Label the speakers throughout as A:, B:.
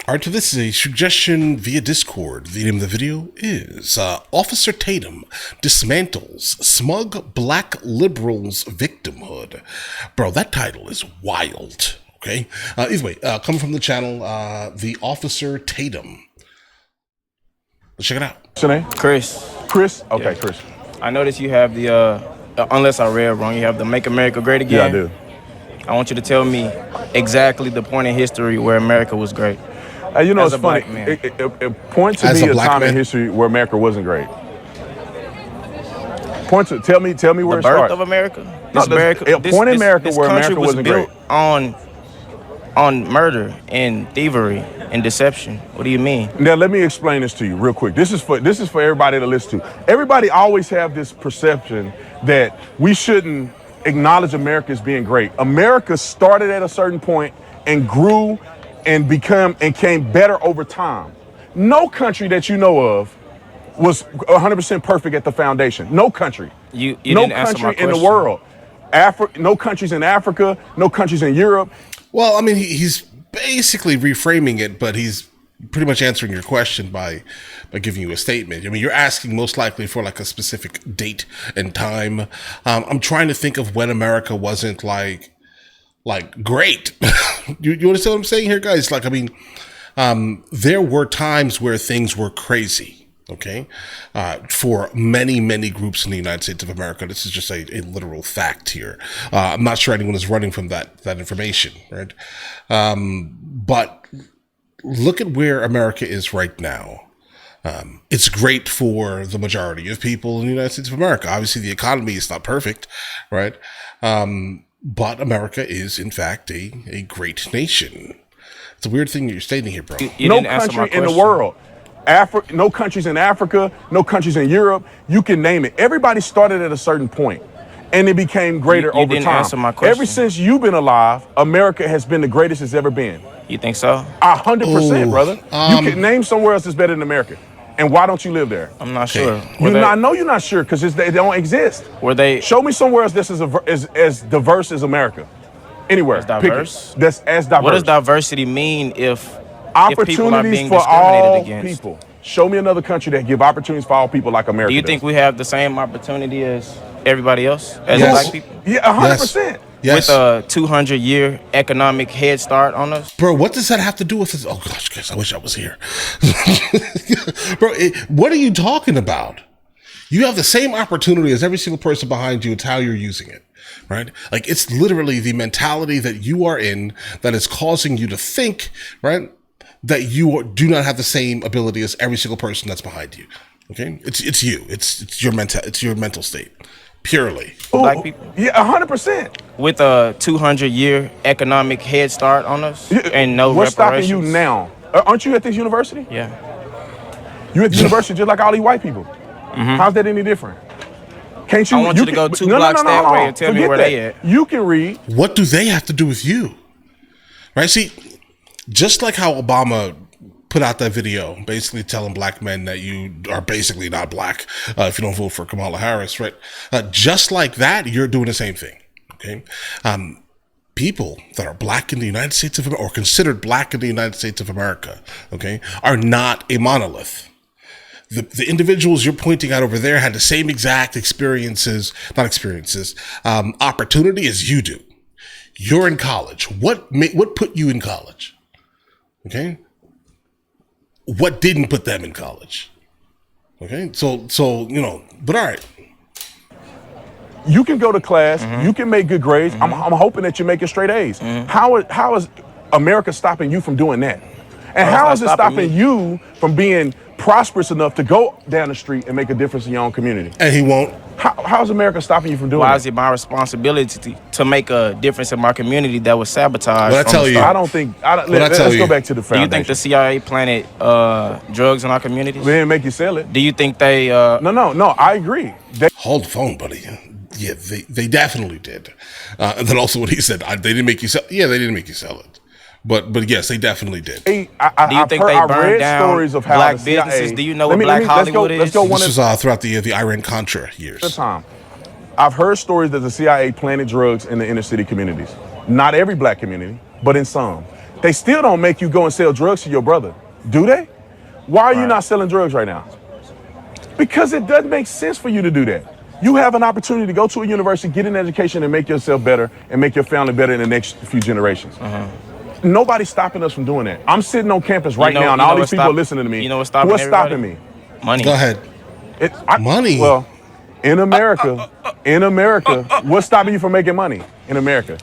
A: Alright, so this is a suggestion via Discord. The name of the video is Officer Tatum dismantles smug black liberals' victimhood. Bro, that title is wild. Okay? Either way, coming from the channel, the Officer Tatum. Let's check it out.
B: What's your name?
C: Chris.
B: Chris? Okay,
C: Yeah.
B: Chris.
C: I noticed you have the, unless I read wrong, you have the Make America Great Again.
B: Yeah, I do.
C: I want you to tell me exactly the point in history where America was great.
B: You know,
C: As
B: it's
C: a
B: funny.
C: black man.
B: It points to
A: As
B: me
A: a
B: a
A: black
B: time
A: man?
B: in history where America wasn't great. Tell me where
C: The
B: it
C: birth
B: starts.
C: of America?
B: No, point in America
C: this
B: where
C: country
B: America
C: was
B: wasn't
C: built
B: great.
C: on murder and thievery and deception. What do you mean?
B: Now let me explain this to you real quick. This is for everybody to listen to. Everybody always have this perception that we shouldn't acknowledge America as being great. America started at a certain point and grew and came better over time. No country that you know of was 100% perfect at the foundation. No country.
C: You
B: no
C: didn't answer my
B: country in the
C: question.
B: world. No countries in Africa, no countries in Europe.
A: Well, I mean, he's basically reframing it, but he's pretty much answering your question by giving you a statement. I mean, you're asking most likely for like a specific date and time. I'm trying to think of when America wasn't like great. you understand what I'm saying here, guys? Like, I mean, there were times where things were crazy. Okay, for many groups in the United States of America. This is just a literal fact here. I'm not sure anyone is running from that information, right? But look at where America is right now. It's great for the majority of people in the United States of America. Obviously, the economy is not perfect, right? But America is, in fact, a great nation. It's a weird thing that you're stating here, bro.
C: You
B: No
C: didn't answer my
B: country in the
C: question.
B: world. No countries in Africa, no countries in Europe. You can name it. Everybody started at a certain point, and it became greater
C: You
B: over
C: didn't
B: time.
C: answer my question.
B: Ever since you've been alive, America has been the greatest it's ever been.
C: You think so?
B: 100%,
A: Ooh,
B: brother. You can name somewhere else that's better than America. And why don't you live there?
C: I'm not sure.
B: I know you're not sure because they don't exist.
C: Were they
B: Show me somewhere else that's as diverse as America. Anywhere.
C: As
B: Pick
C: diverse?
B: it. That's as diverse.
C: What does diversity mean if people are
B: Opportunities
C: being
B: for
C: discriminated
B: all
C: against?
B: people. Show me another country that give opportunities for all people like America.
C: Do you think
B: does.
C: we have the same opportunity as everybody else, as
A: Yes.
C: black people?
B: Yeah, 100%.
A: Yes.
C: With a 200-year economic head start on us?
A: Bro, what does that have to do with this? Oh gosh, guys, I wish I was here. Bro, what are you talking about? You have the same opportunity as every single person behind you. It's how you're using it, right? Like, it's literally the mentality that you are in that is causing you to think, right, that you do not have the same ability as every single person that's behind you. Okay, it's you. It's your mental state, purely.
C: Black people?
B: Yeah, 100%.
C: With a 200-year economic head start on us and no
B: What's stopping
C: reparations?
B: you now? Aren't you at this university?
C: Yeah.
B: You at the university just like all these white people. How's that any different? Can't you?
C: I want you to go two blocks that way and tell me
B: Forget
C: where
B: that.
C: they at.
B: You can read.
A: What do they have to do with you? Right? See, just like how Obama put out that video basically telling black men that you are basically not black if you don't vote for Kamala Harris, right? Just like that, you're doing the same thing, okay? People that are black in the United States of America, or considered black in the United States of America, okay, are not a monolith. The individuals you're pointing out over there had the same exact opportunity as you do. You're in college. What put you in college? Okay. What didn't put them in college? Okay. So but all right.
B: You can go to class. You can make good grades. I'm hoping that you're making straight A's. How is America stopping you from doing that? And how is it stopping you from being prosperous enough to go down the street and make a difference in your own community?
A: And he won't.
B: How is America stopping you from doing
C: Why
B: that?
C: is it my responsibility to make a difference in my community that was sabotaged?
A: What I tell you?
B: I don't think. Let's go back to the
C: Do
B: foundation.
C: you think the CIA planted drugs in our communities?
B: They didn't make you sell it?
C: Do you think they?
B: No. I agree.
A: Hold the phone, buddy. Yeah, they definitely did. And then also what he said, they didn't make you sell. Yeah, they didn't make you sell it. But yes, they definitely did.
C: Do you think they burned down
B: stories of how
C: black
B: the CIA,
C: businesses? Do you know what Black Hollywood is?
B: Let's go one
A: This
B: at
A: was throughout the Iran-Contra years.
B: a time. I've heard stories that the CIA planted drugs in the inner city communities. Not every black community, but in some. They still don't make you go and sell drugs to your brother, do they? Why are you not selling drugs right now? Because it doesn't make sense for you to do that. You have an opportunity to go to a university, get an education, and make yourself better and make your family better in the next few generations. Nobody's stopping us from doing that. I'm sitting on campus right now, and all these people are listening to me.
C: You know what's stopping
B: What's stopping me?
C: Money.
A: Go ahead. Money?
B: Well, in America, what's stopping you from making money in America?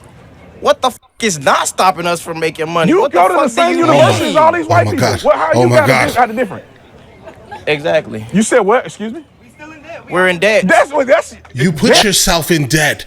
C: What the fuck is not stopping us from making money?
B: You
C: what
B: go to the same university as all these white people. How you got it different?
C: Exactly.
B: You said what? Excuse me?
C: We're in debt.
A: You put yourself in debt.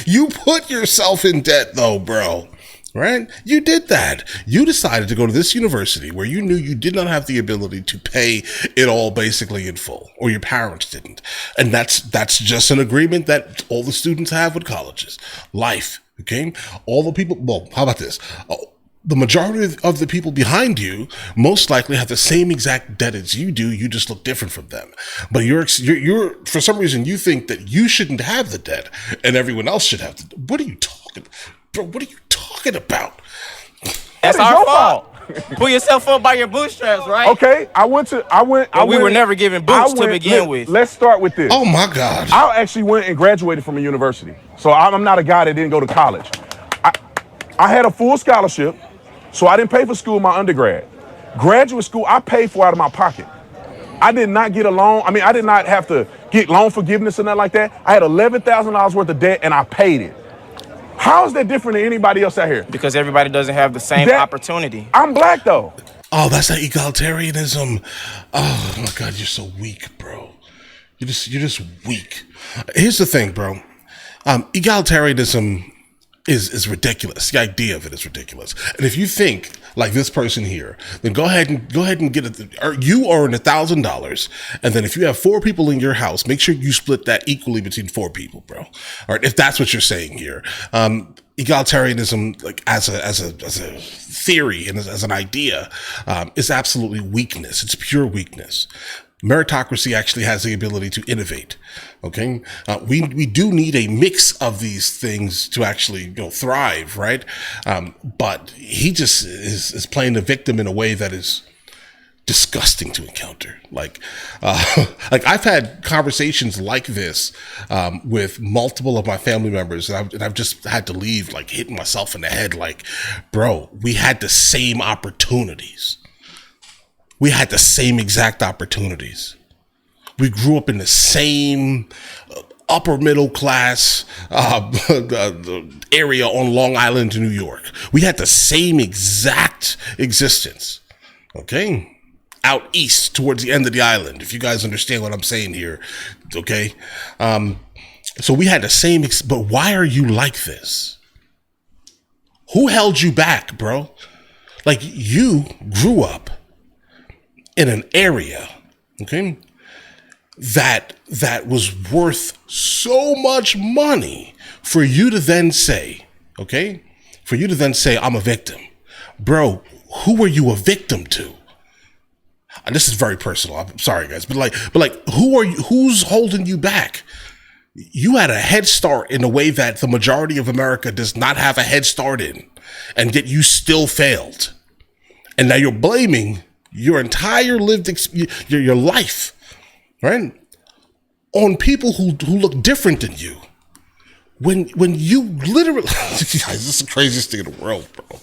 A: You put yourself in debt, though, bro. Right? You did that. You decided to go to this university where you knew you did not have the ability to pay it all basically in full, or your parents didn't. And that's just an agreement that all the students have with colleges. Life, okay? All the people, well, how about this? The majority of the people behind you most likely have the same exact debt as you do. You just look different from them. But you're for some reason, you think that you shouldn't have the debt and everyone else should have the debt. What are you talking, bro? What are you talking about?
C: That's our fault. Pull yourself up by your bootstraps, right?
B: Okay,
C: we were never given boots to begin with.
B: Let's start with this.
A: Oh my God.
B: I actually went and graduated from a university. So I'm not a guy that didn't go to college. I had a full scholarship. So I didn't pay for school in my undergrad. Graduate school, I paid for out of my pocket. I did not get a loan. I mean, I did not have to get loan forgiveness or nothing like that. I had $11,000 worth of debt and I paid it. How is that different than anybody else out here?
C: Because everybody doesn't have the same opportunity.
B: I'm black though.
A: Oh, that's that egalitarianism. Oh my God, you're so weak, bro. You're just weak. Here's the thing, bro. Egalitarianism is ridiculous. The idea of it is ridiculous. And if you think like this person here, then go ahead and get it. You earn $1,000, and then if you have 4 people in your house, make sure you split that equally between 4 people, bro. All right, if that's what you're saying here. Egalitarianism, like as a theory and as an idea, is absolutely weakness. It's pure weakness. Meritocracy actually has the ability to innovate. Okay, we do need a mix of these things to actually thrive, right? But he just is playing the victim in a way that is disgusting to encounter. Like I've had conversations like this with multiple of my family members, and I've just had to leave, like hitting myself in the head, like, bro, we had the same opportunities. We had the same exact opportunities. We grew up in the same upper middle class area on Long Island, New York. We had the same exact existence. Okay? Out east towards the end of the island, if you guys understand what I'm saying here. Okay? So we had the same, but why are you like this? Who held you back, bro? Like, you grew up in an area, okay, that was worth so much money for you to then say, I'm a victim. Bro, who were you a victim to? And this is very personal. I'm sorry, guys, but who's holding you back? You had a head start in a way that the majority of America does not have a head start in, and yet you still failed. And now you're blaming your entire lived your life, right, on people who look different than you. When you literally, guys, this is the craziest thing in the world, bro.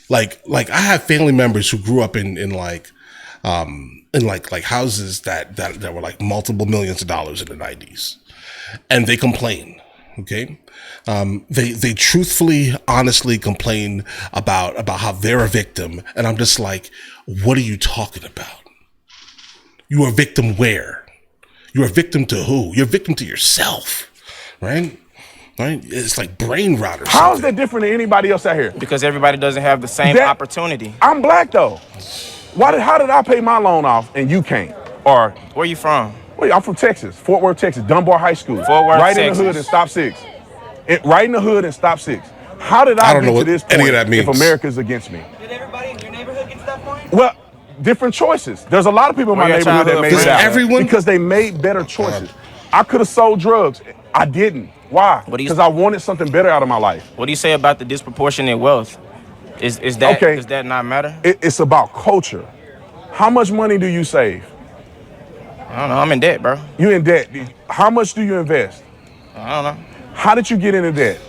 A: Like I have family members who grew up in houses that were like multiple millions of dollars in the 90s, and they complain. Okay, they truthfully, honestly complain about how they're a victim, and I'm just like, what are you talking about? You are a victim where? You're a victim to who? You're a victim to yourself, right? Right? It's like brain rot or something.
B: How is that different than anybody else out here?
C: Because everybody doesn't have the same opportunity.
B: I'm black though. How did I pay my loan off and you can't? Or
C: where you from?
B: Well, I'm from Texas, Fort Worth, Texas, Dunbar High School.
C: Fort Worth,
B: right
C: Texas.
B: In the hood and stop 6. Right in the hood and stop 6. How did I get to this point if America's against me?
D: Did everybody in your neighborhood get to that point?
B: Well, different choices. There's a lot of people in my neighborhood that made it out
A: everyone?
B: because they made better choices. I could have sold drugs. I didn't. Why?
C: What do you-
B: Because I wanted something better out of my life.
C: What do you say about the disproportionate wealth? Is that
B: Okay.
C: does that not matter?
B: It's about culture. How much money do you save?
C: I don't know. I'm in debt, bro.
B: You in debt. How much do you invest?
C: I don't know.
B: How did you get into debt?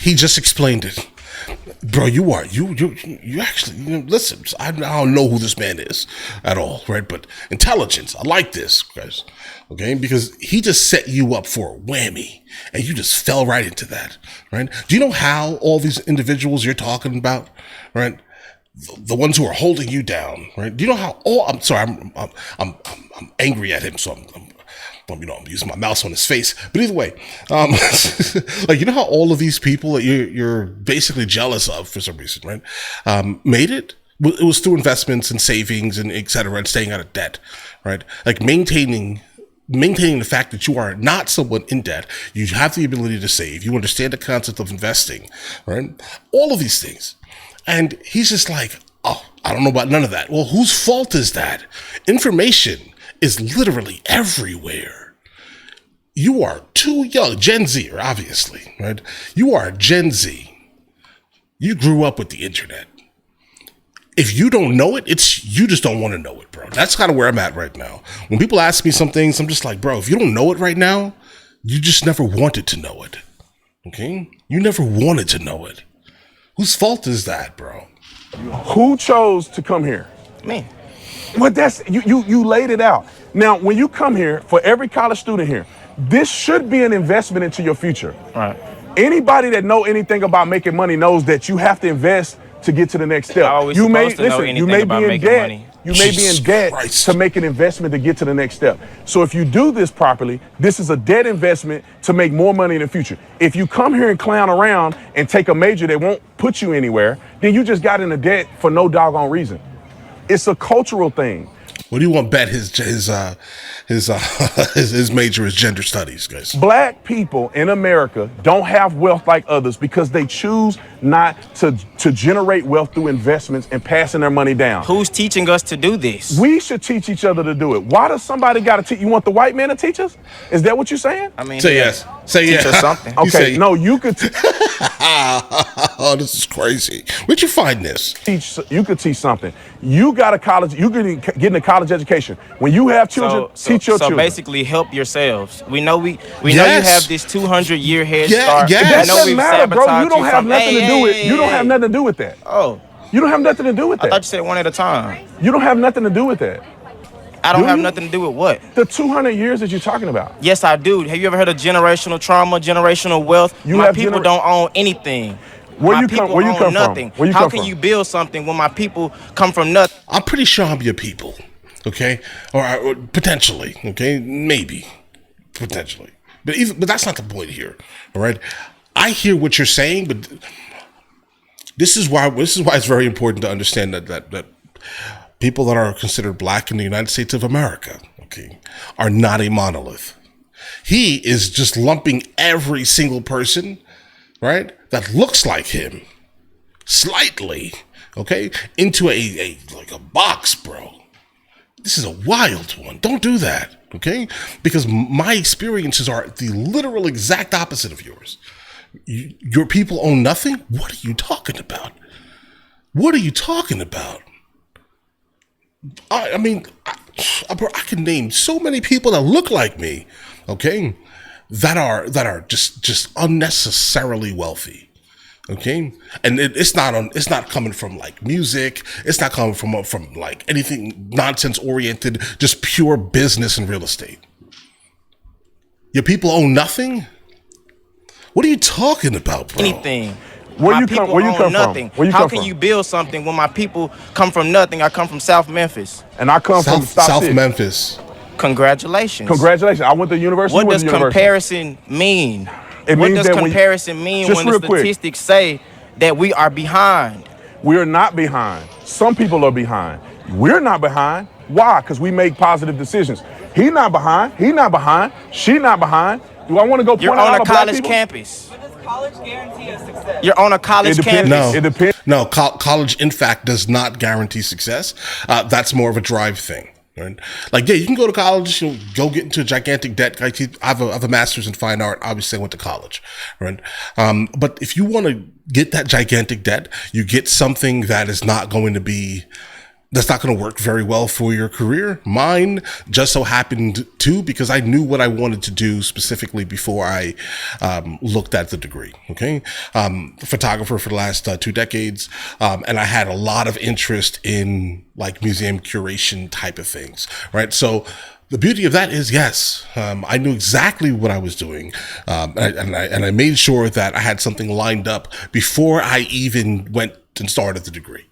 A: He just explained it. Bro, you actually, listen, I don't know who this man is at all, right? But intelligence, I like this, guys, okay? Because he just set you up for a whammy, and you just fell right into that, right? Do you know how all these individuals you're talking about, right? The ones who are holding you down, right? Do you know how all? I'm sorry, I'm angry at him, so I'm using my mouse on his face. But either way, like, you know how all of these people that you're basically jealous of for some reason, right? Made it. It was through investments and savings and et cetera, and staying out of debt, right? Like maintaining the fact that you are not someone in debt. You have the ability to save. You understand the concept of investing, right? All of these things. And he's just like, oh, I don't know about none of that. Well, whose fault is that? Information is literally everywhere. You are too young. Gen Z, obviously, right? You are Gen Z. You grew up with the internet. If you don't know it, you just don't want to know it, bro. That's kind of where I'm at right now. When people ask me some things, I'm just like, bro, if you don't know it right now, you just never wanted to know it. Okay? You never wanted to know it. Whose fault is that, bro?
B: Who chose to come here?
C: Me.
B: Well, that's you laid it out. Now, when you come here, for every college student here, this should be an investment into your future.
C: Right.
B: Anybody that know anything about making money knows that you have to invest to get to the next step.
C: How are we supposed to know anything about making money?
B: You may be
A: Jesus
B: in debt
A: Christ.
B: to make an investment to get to the next step. So if you do this properly, this is a debt investment to make more money in the future. If you come here and clown around and take a major that won't put you anywhere, then you just got into debt for no doggone reason. It's a cultural thing.
A: What do you want to bet his major is gender studies, guys?
B: Black people in America don't have wealth like others because they choose not to generate wealth through investments and passing their money down.
C: Who's teaching us to do this?
B: We should teach each other to do it. Why does somebody got to teach? You want the white man to teach us? Is that what you're saying?
C: I mean,
A: Say yes. Say
C: teach
A: yes.
C: us something.
A: You
B: Okay,
A: say-
B: no, you could
A: Oh, this is crazy. Where'd you find this?
B: teach. You could teach something. You got a college. You could get in a college education. When you have children, teach your
C: so
B: children.
C: basically, help yourselves. We know you
A: Yes.
C: have this 200-year head
A: Yeah,
C: start.
A: yes.
C: We
B: That
C: know
B: doesn't
C: we've
B: matter, bro. You
C: sabotaged
B: don't have
C: from-
B: nothing to
C: Hey,
B: do with.
C: hey,
B: You don't
C: hey.
B: have nothing to do with that.
C: Oh,
B: You don't have nothing to do with
C: I thought you
B: that.
C: said one at a time.
B: You don't have nothing to do with that.
C: I don't
B: Do
C: have
B: you?
C: nothing to do with what?
B: The 200 years that you're talking about.
C: Yes, I do. Have you ever heard of generational trauma, generational wealth?
B: You
C: My
B: have
C: people don't own anything.
B: Where
C: My
B: you
C: people
B: come- where you
C: own
B: come from?
C: nothing.
B: Where you
C: How
B: come
C: can
B: from?
C: you build something when my people come from nothing?
A: I'm pretty sure I'm your people, okay? Or potentially, okay? Maybe, potentially. But that's not the point here, all right? I hear what you're saying, but this is why it's very important to understand that people that are considered black in the United States of America, okay, are not a monolith. He is just lumping every single person, right, that looks like him, slightly, okay, into a box, bro. This is a wild one. Don't do that, okay? Because my experiences are the literal exact opposite of yours. Your people own nothing? What are you talking about? What are you talking about? I mean, I can name so many people that look like me, okay, that are just unnecessarily wealthy, okay, and it's not coming from like music, it's not coming from like anything nonsense oriented, just pure business and real estate. Your people own nothing. What are you talking about, bro?
C: Anything.
B: Where
C: My
B: you
C: people
B: come- where you
C: own
B: come from?
C: nothing.
B: Where you
C: How
B: come
C: can
B: from?
C: you build something when my people come from nothing? I come from South Memphis.
B: And I come from
A: South Memphis.
C: Congratulations.
B: Congratulations. I went to university.
C: What
B: you went
C: does
B: to university.
C: comparison mean?
B: It
C: What
B: means
C: does
B: that when-
C: comparison mean
B: Just
C: when the
B: real quick.
C: statistics say that we are behind?
B: We are not behind. Some people are behind. We're not behind. Why? Because we make positive decisions. He not behind. He not behind. She not behind. Do I want to go point
C: You're
B: out
C: on
B: all
C: a
B: the black
C: college
B: people?
C: campus.
D: But does college guarantee us success?
C: You're on a college
B: It depends.
C: campus.
A: No,
B: It depends.
A: No, college, in fact, does not guarantee success. That's more of a drive thing. Right? Like, yeah, you can go to college, go get into a gigantic debt. Like, I have a master's in fine art. Obviously, I went to college, right? But if you want to get that gigantic debt, you get something that is not going to be, that's not going to work very well for your career. Mine just so happened to, because I knew what I wanted to do specifically before I looked at the degree. Okay. Photographer for the last 2 decades. And I had a lot of interest in like museum curation type of things. Right. So the beauty of that is, yes, I knew exactly what I was doing. And I made sure that I had something lined up before I even went and started the degree.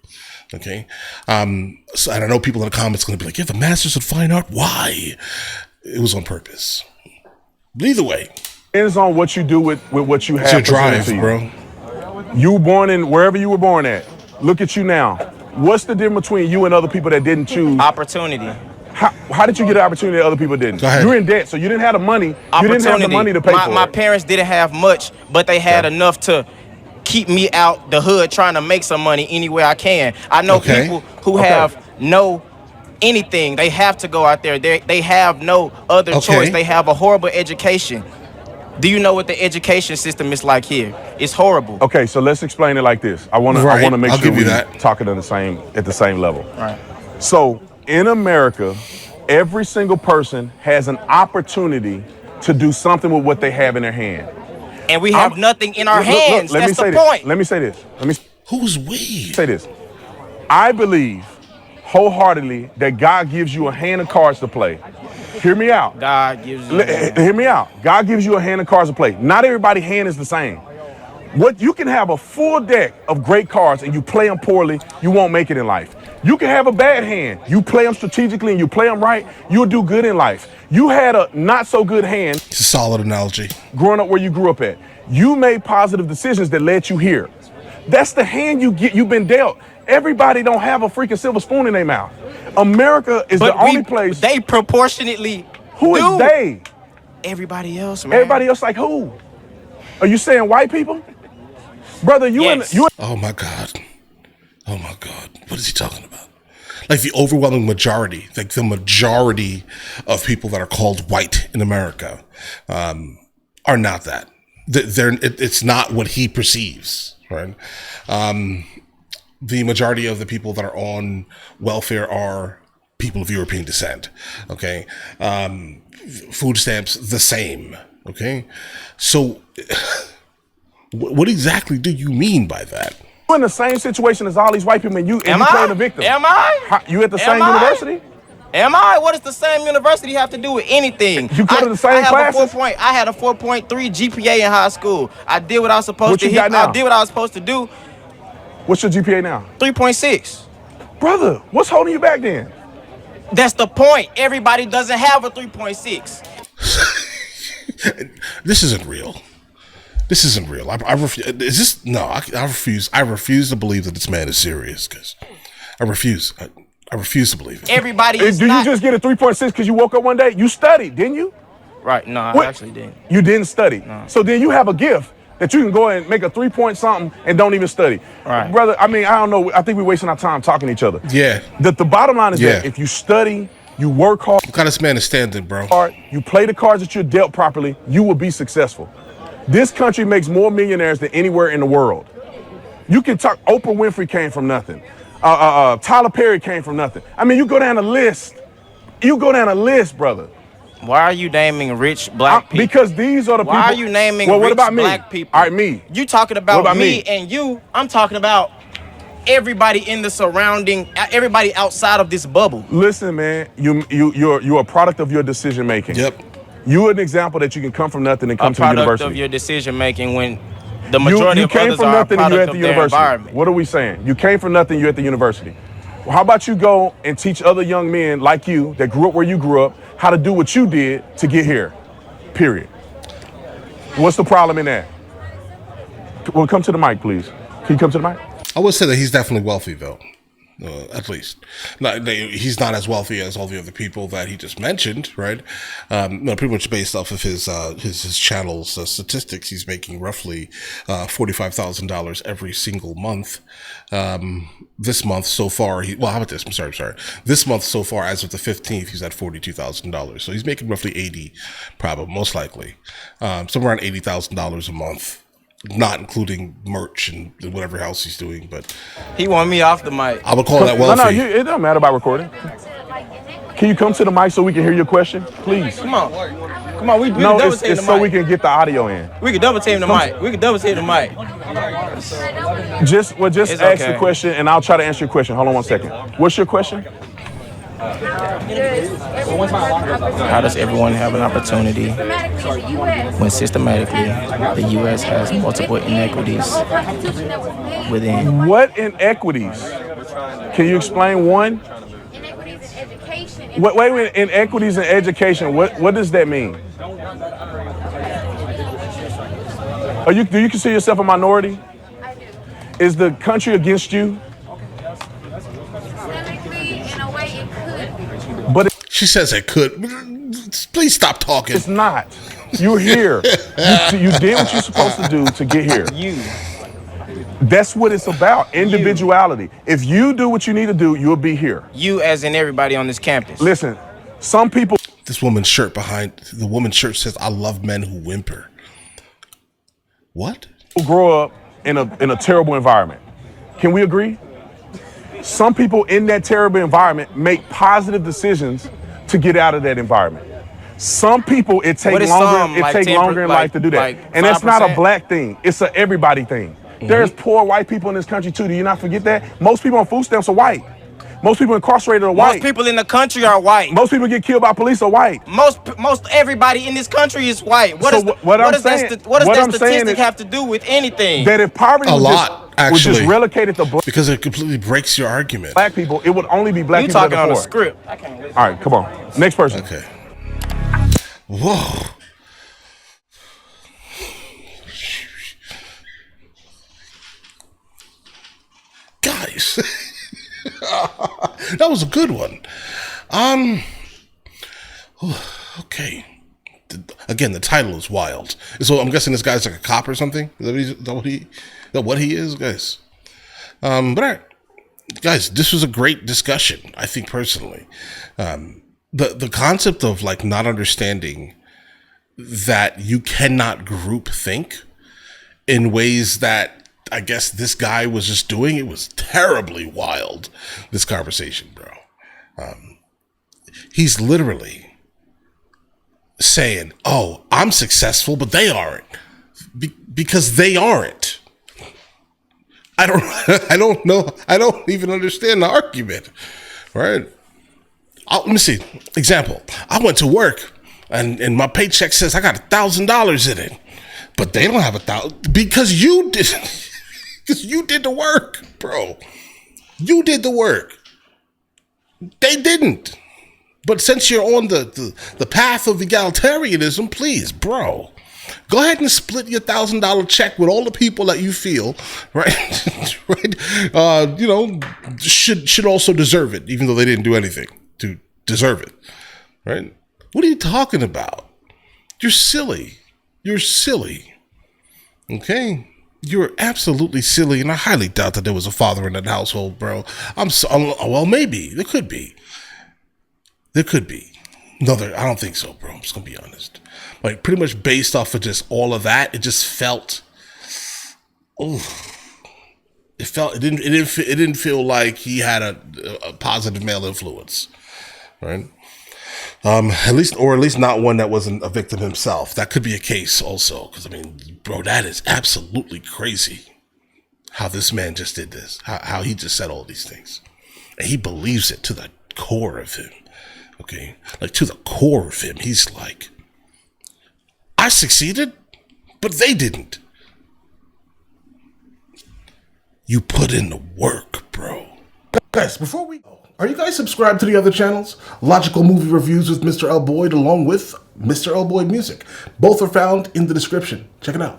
A: Okay. So I don't know, people in the comments going to be like, you have a master's in fine art. Why? It was on purpose. But either way.
B: Depends on what you do with what you have.
A: It's your drive, bro.
B: You were born in wherever you were born at. Look at you now. What's the difference between you and other people that didn't choose?
C: Opportunity.
B: How did you get an opportunity that other people didn't?
A: Go ahead.
B: You're in debt, so you didn't have the money. You didn't have the money to pay for
C: My
B: it.
C: parents didn't have much, but they had enough to keep me out the hood trying to make some money any way I can. I know people who have no anything. They have to go out there. They have no other choice. They have a horrible education. Do you know what the education system is like here? It's horrible.
B: Okay, so let's explain it like this. I want to make sure we're talking at the same level.
C: All right.
B: So in America, every single person has an opportunity to do something with what they have in their hand.
C: And we have nothing in our hands. That's the point.
B: Let me say this.
A: Who's we?
B: Say this. I believe wholeheartedly that God gives you a hand of cards to play. Hear me out.
C: God gives you
B: Hear me out. God gives you a hand of cards to play. Not everybody's hand is the same. What you can have a full deck of great cards and you play them poorly, you won't make it in life. You can have a bad hand. You play them strategically and you play them right, you'll do good in life. You had a not so good hand.
A: It's a solid analogy.
B: Growing up where you grew up at. You made positive decisions that led you here. That's the hand you've been dealt. Everybody don't have a freaking silver spoon in their mouth. America is the only place.
C: They proportionately
B: Who is they?
C: Everybody else, man.
B: Everybody else like who? Are you saying white people? Brother, you
A: Oh my God. Oh my God. What is he talking about? Like the overwhelming majority, like the majority of people that are called white in America are not that. It's not what he perceives, right? The majority of the people that are on welfare are people of European descent, okay? Food stamps, the same, okay? So what exactly do you mean by that?
B: You're in the same situation as all these white people and you playing the victim.
C: Am I?
B: You at the same university?
C: Am I? What does the same university have to do with anything?
B: You go to the same classes?
C: I had a 4.3 GPA in high school. I did what I was supposed to hit. I did what I was supposed to do.
B: What's your GPA now?
C: 3.6.
B: Brother, what's holding you back then?
C: That's the point. Everybody doesn't have a 3.6.
A: This isn't real. This isn't real. I refuse. Is this? No, I refuse. I refuse to believe that this man is serious, because I refuse. I refuse to believe it.
C: Everybody is
B: Did you just get a 3.6 because you woke up one day? You studied, didn't you?
C: Right. No, I actually didn't.
B: You didn't study.
C: No.
B: So then you have a gift that you can go and make a 3-point something and don't even study.
C: Right.
B: Brother, I mean, I don't know. I think we're wasting our time talking to each other.
A: Yeah.
B: The bottom line is that if you study, you work hard.
A: What kind of this man is standing, bro?
B: You play the cards that you're dealt properly, you will be successful. This country makes more millionaires than anywhere in the world. You can talk, Oprah Winfrey came from nothing. Tyler Perry came from nothing. I mean, you go down a list. You go down a list, brother.
C: Why are you naming rich black people?
B: Because these are the people.
C: Why are you naming
B: what
C: rich
B: about me?
C: black people?
B: All right, me.
C: You talking about
B: me
C: and you. I'm talking about everybody in the surrounding, everybody outside of this bubble.
B: Listen, man, you're a product of your decision making.
A: Yep.
B: You're an example that you can come from nothing and come to the university.
C: A product of your decision making when the majority
B: you
C: of
B: came
C: others
B: from
C: are a
B: nothing and
C: product
B: you're at
C: of
B: the
C: their
B: university.
C: environment.
B: What are we saying? You came from nothing, you're at the university. Well, how about you go and teach other young men like you that grew up where you grew up how to do what you did to get here, period. What's the problem in that? Well, come to the mic, please. Can you come to the mic?
A: I would say that he's definitely wealthy, though. At least. He's not as wealthy as all the other people that he just mentioned, right? No, pretty much based off of his channel's statistics, he's making roughly $45,000 every single month. This month so far, how about this? I'm sorry. This month so far, as of the 15th, he's at $42,000. So he's making roughly 80, probably, most likely. Somewhere around $80,000 a month. Not including merch and whatever else he's doing, but
C: he want me off the mic.
A: I would call that wealthy.
B: No, it doesn't matter about recording. Can you come to the mic so we can hear your question, please?
C: Come on. We can double team the mic.
B: So we can get the audio in.
C: We can double team the mic.
B: Just ask the question, and I'll try to answer your question. Hold on 1 second. What's your question?
C: How does everyone have an opportunity when systematically the U.S. has multiple inequities within?
B: What inequities? Can you explain one?
E: Inequities in education.
B: Wait, inequities in education. What does that mean? Do you consider yourself a minority?
E: I do.
B: Is the country against you?
E: Technically, in a way, it could be.
B: But
A: she says it could. Please stop talking.
B: It's not. You're here. You did what you're supposed to do to get here. That's what it's about. Individuality. If you do what you need to do, you'll be here.
C: You, as in everybody on this campus.
B: Listen, some people.
A: This woman's shirt the woman's shirt says, "I love men who whimper." What?
B: Grow up in a terrible environment. Can we agree? Some people in that terrible environment make positive decisions to get out of that environment. Some people, it takes longer in life to do that.
C: Like
B: and that's not a black thing. It's a everybody thing. Mm-hmm. There's poor white people in this country too. Do you not forget that? Most people on food stamps are white. Most people incarcerated are white.
C: Most people in the country are white.
B: Most people get killed by police are white.
C: Most everybody in this country is white. What does that statistic have to do with anything?
B: That if poverty was just relegated to black,
A: because it completely breaks your argument.
B: Black people, it would only be black
C: you
B: people.
C: You talking on a script. I can't listen.
B: All right, come on. Next person.
A: Okay. Whoa. Guys. That was a good one. Okay. Again, the title is wild. So I'm guessing this guy's like a cop or something. Is that what he is, guys? But all right. Guys, this was a great discussion, I think, personally. The concept of like not understanding that you cannot group think in ways that I guess this guy was just doing, it was terribly wild, this conversation, bro. He's literally saying, oh, I'm successful, but they aren't. Because they aren't. I don't know. I don't even understand the argument, right? Let me see. Example. I went to work and my paycheck says I got $1,000 in it, but they don't have $1,000 because you did. Because you did the work, bro. You did the work. They didn't. But since you're on the path of egalitarianism, please, bro, go ahead and split your $1,000 check with all the people that you feel, right? Right? Should also deserve it, even though they didn't do anything to deserve it, right? What are you talking about? You're silly. You're silly. Okay? You're absolutely silly, and I highly doubt that there was a father in that household, bro. Well, maybe. There could be. No, I don't think so, bro. I'm just gonna be honest. Like, pretty much based off of just all of that, it just felt. It didn't feel like he had a positive male influence, right? At least not one that wasn't a victim himself. That could be a case also, because I mean, bro, that is absolutely crazy. How this man just did this, how he just said all these things, and he believes it to the core of him. Okay, like to the core of him, he's like, I succeeded, but they didn't. You put in the work, bro. Guys, before we go, are you guys subscribed to the other channels? Logical Movie Reviews with Mr. L. Boyd, along with Mr. L. Boyd Music. Both are found in the description. Check it out.